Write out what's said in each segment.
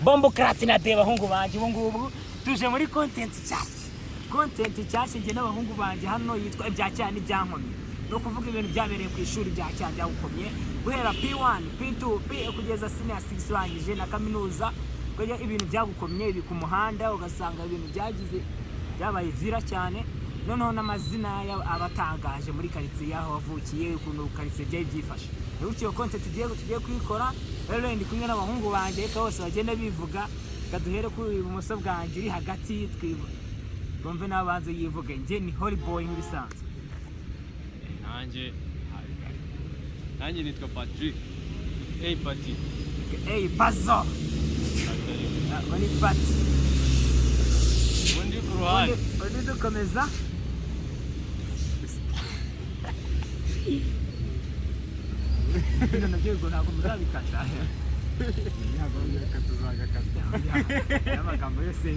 bombo kratsi na de bahungu banje ubu ngubu tuje muri content cyashye nge n'abahungu banje hano yitwa IBYAKERA NIBYANKMYE no kuvuga ibintu byabereye ku ishuri rya cyanja ukomye guhera P1 P2 P kugeza senior 6 wangije na kaminuza kujya ibintu byagukomye ibi ku muhanda ugasanga ibintu byagize byabaye vira cyane noneho n'amazina abatangaje muri quartier yaho wavukiye ukuntu quartier byaye byifashe n'ukiyo content tugiye kwikora rero ndi kumwe n'abahungu banje bose bagenda bivuga kaduhere ku ibumoso bwanje uri hagati twumve n'abanze yivuge nje ni Hollboi nk'ibisanzwe nanjye nitwa Patrick Patty Bazo Bani Patty undi ku ruhande undi dukomeza nabyo ntabwo muzabikata ntabwo tuzagakata amagambo yose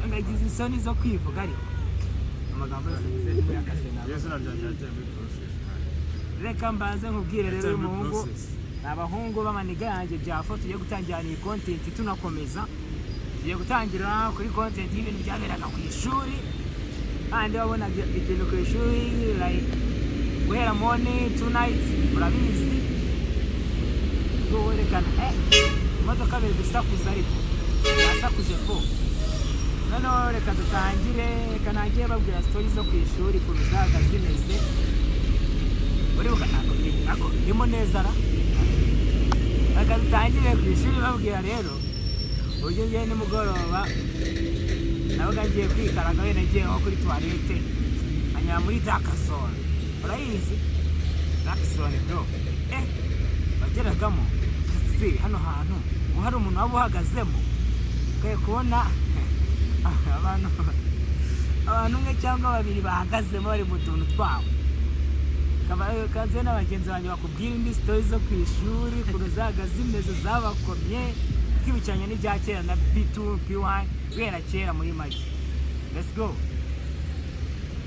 nagize isoni zo kwivuga ariko amagambo yose yakase nabo Yesu nabyanje muri process reka mbanze nkubwire rero umuhungu abahungu b'amaniga yanjye byafo tugiye gutangira ni content tunakomeza tugiye gutangira kuri content y'ibintu byaberaga ku ishuri kandi wabona ikintu ku ishuri like guhera morning to night murabizi werekana imodoka biri gusakuza ariko yasakuje ko noneho reka dutangire reka nangiye babwira stories zo ku ishuri ku bizaga zimeze uri ako ndimo neza ra reka dutangire ku ishuri babwira rero uburyo ngiye nimugoroba nabaga ngiye kwikaraga wenda ngiye nko kuri toilette anyura muri dakazone urayizi dakazone bro bageragamo si hano hantu hari umuntu waba uhagazemo ukaye kubona abantu umwe cyangwa babiri bahagazemo bari mu tuntu twabo kaze n'abagenzi banjye bakubwira indi story zo ku ishuri ku ruzaga zimeze zabakomye twibukiranye n'IBYAKERA na P2 P1 guhera kera muri make. Let's go.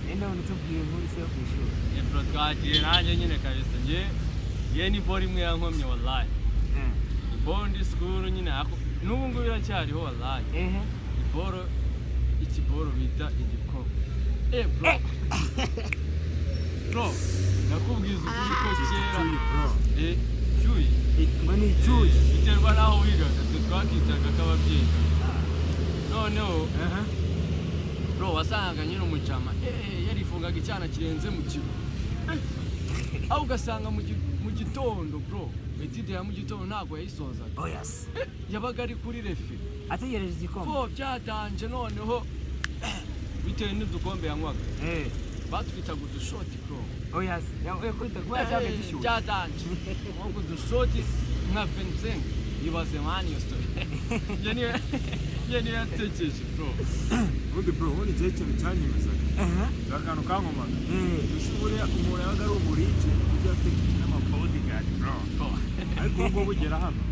Nenda unitubwiye muri se ku ishuri bro twagiye nanjye nyine kabisa nge ni bori imwe yankomye wallahi bondi school nyine n'ubu ngubu iracyariho wallahi ikiboro bita igikoko bro nakubwiza ukuri ko kera cyuyi ngo ni cyuyi biterwa naho wigaga twakitaga k'ababyeyi noneho bro wasanga nyine umucama yarifungaga icyana kirenze mu kigo aho ugasanga mu gitondo bro etide ya mu gitondo ntabwo yayisozaga yabaga ari kuri refi ategereje igikombe byatanje noneho bitewe n'udukombe yanywaga batwitaga udushoti bro byatanje nko udushoti nka 25 yibaze mani iyo story niyo yatekereje bro ubundi bro ubundi igihe ikintu cyanyemezaga akantu kankomaga ishuri umuntu yabaga ari umurije ujya afite n'amabodyguard bro ariko ubwo bugera hano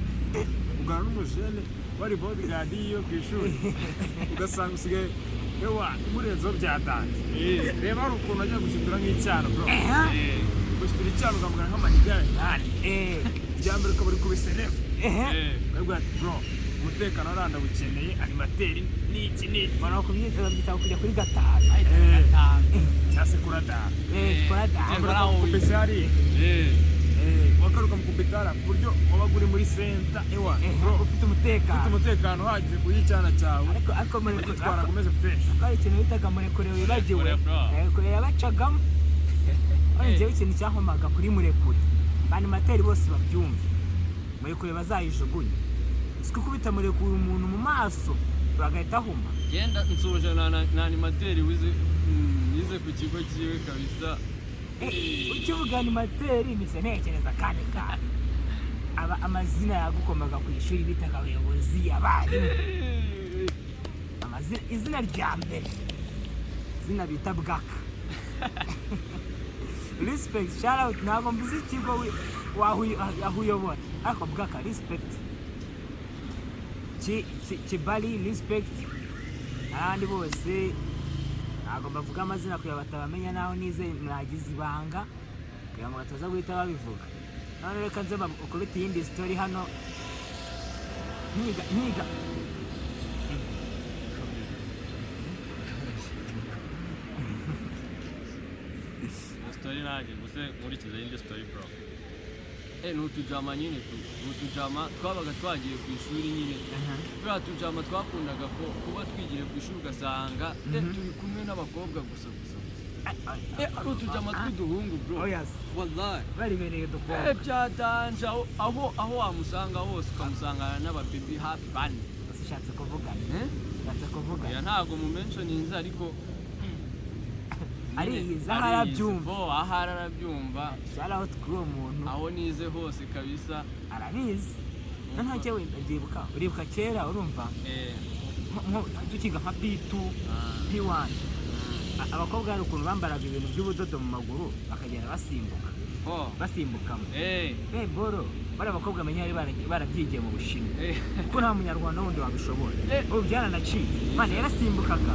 ugana n'umujene wari bodyguard yo ku ishuri ugasanga usigaye ewa umurenzo byatanze reba hari ukuntu ajya gushitura nk'icyana bro gushitura icyana ukamugana nk'amanigare ryambere ukaba uri kubise left ukabwira ati bro umutekano aranda bukeneye animateri n'iki bano kubyita kujya kuri gatanu cyase kuradara kubise hari wakaruka mu kubitara ku buryo wabaga uri muri center ewa bro ufite umutekano uhagije ku y'icyana cyawe ariko twarakomeze fresh kandi ikintu bitaga murekure wibagiwe kure yabacagamo njyewe ikintu cyankomaga kuri murekure animateri bose babyumve murekure bazayijugunye siko kubita murekure umuntu mu maso bagahita ahuma genda nsuje na animateri wize ku kigo cyiwe kabisa ukivuga animateri mise ntekereza kandi amazina yagukomaga ku ishuri bitaga abayobozi abarimu izina rya mbere izina bita bwaka respect shout out ntabwo mvuze ikigo wahuyobora ariko bwaka respect kibali respect abandi bose ntabwo bavuga amazina kugira batabamenya naho nize mwagize ibanga kugira ngo bataza guhita babivuga none reka nze ukubita iyindi story hano nkiga story nanjye gusa nkurikiza yindi story bro. N'utujama nyine n'utujama twabaga twagiye ku ishuri nyine. Bwa tujama twakundaga kuba twigiye ku ishuri ugasanga turi kumwe n'abakobwa gusa. Ari utujama tw'uduhungu bro. Oh yes. Wallahi. Baribereye dukobwa. Byatanje aho wamusanga hose ukamusangana n'ababebi hafi bane. Ushatse kuvuga ya ntago mu mentioninze ariko ariyiza harabyumva arabyumva shout out kuri uwo muntu aho nize hose kabisa arabizi nta cyo wenda uribuka kera urumva tukiga nka P2 P1 abakobwa hari ukuntu bambaraga ibintu by'ubudodo mu maguru bakagenda basimbukamo boro bari abakobwa menya barabyigiye mu Bushinwa kuko nta munyarwanda wundi wabishobora ubu byaranacitse mane yarasimbukaga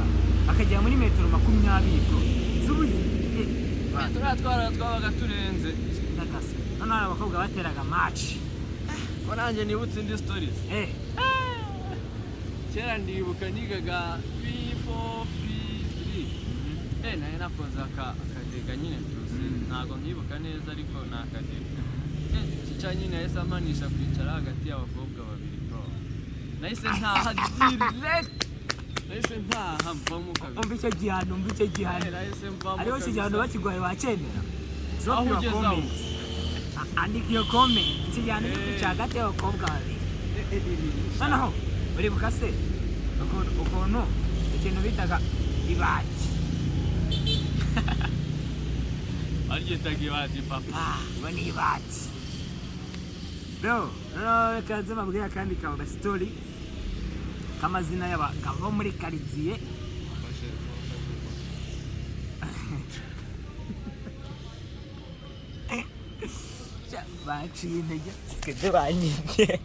akagera muri metero 20 zubuzi twabaga turenze nakase none abakobwa bateraga match ko nanjye nibutse indi stories kera ndibuka nigaga P4 P3 naye nakoze akadega nyine tuzi ntago nkibuka neza ariko nakadega cyica nyine yahise amanisha kwicara hagati y'abakobwa babiri bro nahise ntaha direct nahise ntaha mvamo kabiri umva icyo gihano nahise mvamo ariho ikigihano bakigwaye bakemera aho ugezaho andika iyo comment ikigihano cya hagati y'abakobwa babiri noneho uribuka se ukuntu ikintu bitaga ibati aryitaga ibati papa ngo ni ibati bro reka nze mbabwira kandi kaba story kamazina y'abagabo muri quartier baciye intege sikede banyibye